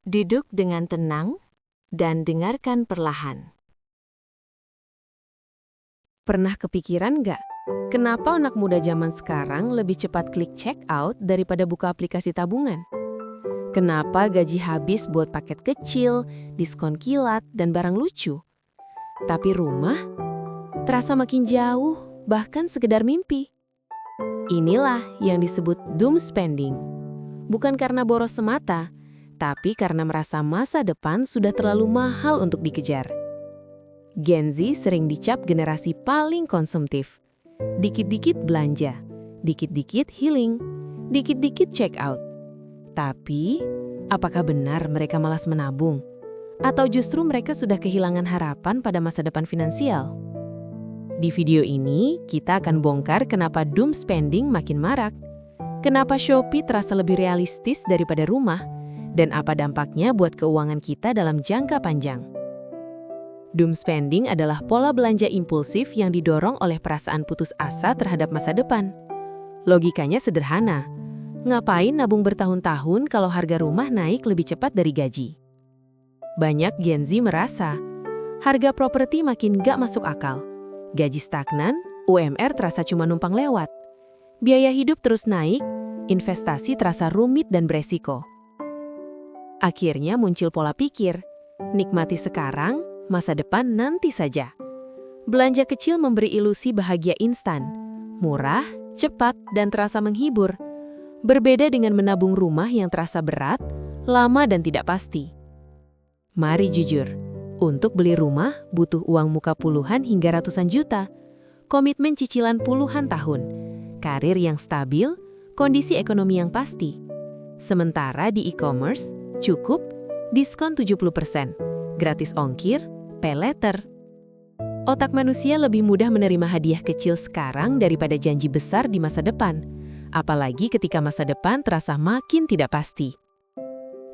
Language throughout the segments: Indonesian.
Duduk dengan tenang dan dengarkan perlahan. Pernah kepikiran nggak? Kenapa anak muda zaman sekarang lebih cepat klik check out daripada buka aplikasi tabungan? Kenapa gaji habis buat paket kecil, diskon kilat, dan barang lucu? Tapi rumah terasa makin jauh, bahkan sekedar mimpi. Inilah yang disebut doom spending. Bukan karena boros semata, tapi karena merasa masa depan sudah terlalu mahal untuk dikejar. Gen Z sering dicap generasi paling konsumtif. Dikit-dikit belanja, dikit-dikit healing, dikit-dikit check out. Tapi, apakah benar mereka malas menabung? Atau justru mereka sudah kehilangan harapan pada masa depan finansial? Di video ini, kita akan bongkar kenapa doom spending makin marak, kenapa Shopee terasa lebih realistis daripada rumah, dan apa dampaknya buat keuangan kita dalam jangka panjang. Doom spending adalah pola belanja impulsif yang didorong oleh perasaan putus asa terhadap masa depan. Logikanya sederhana. Ngapain nabung bertahun-tahun kalau harga rumah naik lebih cepat dari gaji? Banyak Gen Z merasa, harga properti makin gak masuk akal. Gaji stagnan, UMR terasa cuma numpang lewat. Biaya hidup terus naik, investasi terasa rumit dan beresiko. Akhirnya muncul pola pikir, nikmati sekarang, masa depan nanti saja. Belanja kecil memberi ilusi bahagia instan, murah, cepat, dan terasa menghibur. Berbeda dengan menabung rumah yang terasa berat, lama, dan tidak pasti. Mari jujur, untuk beli rumah butuh uang muka puluhan hingga ratusan juta, komitmen cicilan puluhan tahun, karir yang stabil, kondisi ekonomi yang pasti. Sementara di e-commerce, cukup diskon 70%, gratis ongkir, pay later. Otak manusia lebih mudah menerima hadiah kecil sekarang daripada janji besar di masa depan. Apalagi ketika masa depan terasa makin tidak pasti.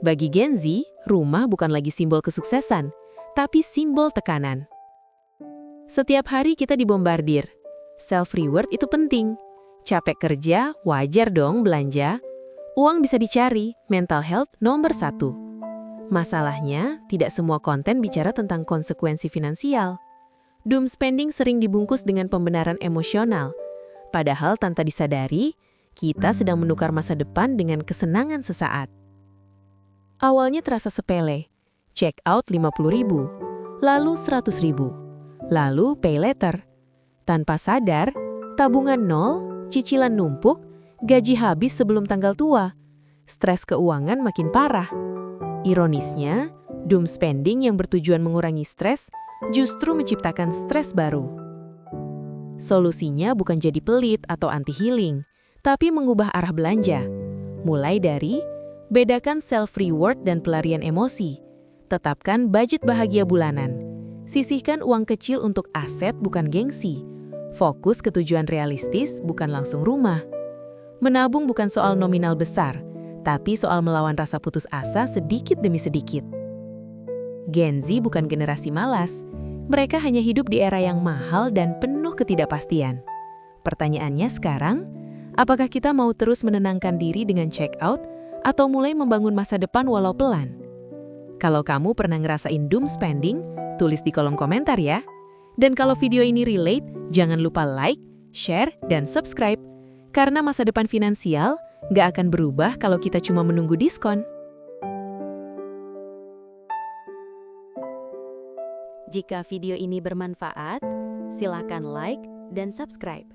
Bagi Gen Z, rumah bukan lagi simbol kesuksesan, tapi simbol tekanan. Setiap hari kita dibombardir. Self-reward itu penting. Capek kerja, wajar dong belanja. Uang bisa dicari, mental health nomor 1. Masalahnya, tidak semua konten bicara tentang konsekuensi finansial. Doom spending sering dibungkus dengan pembenaran emosional. Padahal tanpa disadari, kita sedang menukar masa depan dengan kesenangan sesaat. Awalnya terasa sepele, check out 50.000, lalu 100.000, lalu pay later. Tanpa sadar, tabungan nol, cicilan numpuk, gaji habis sebelum tanggal tua. Stres keuangan makin parah. Ironisnya, doom spending yang bertujuan mengurangi stres justru menciptakan stres baru. Solusinya bukan jadi pelit atau anti-healing, tapi mengubah arah belanja. Mulai dari, bedakan self-reward dan pelarian emosi. Tetapkan budget bahagia bulanan. Sisihkan uang kecil untuk aset bukan gengsi. Fokus ke tujuan realistis bukan langsung rumah. Menabung bukan soal nominal besar, tapi soal melawan rasa putus asa sedikit demi sedikit. Gen Z bukan generasi malas. Mereka hanya hidup di era yang mahal dan penuh ketidakpastian. Pertanyaannya sekarang, apakah kita mau terus menenangkan diri dengan check out atau mulai membangun masa depan walau pelan? Kalau kamu pernah ngerasain doom spending, tulis di kolom komentar ya. Dan kalau video ini relate, jangan lupa like, share, dan subscribe. Karena masa depan finansial nggak akan berubah kalau kita cuma menunggu diskon. Jika video ini bermanfaat, silakan like dan subscribe.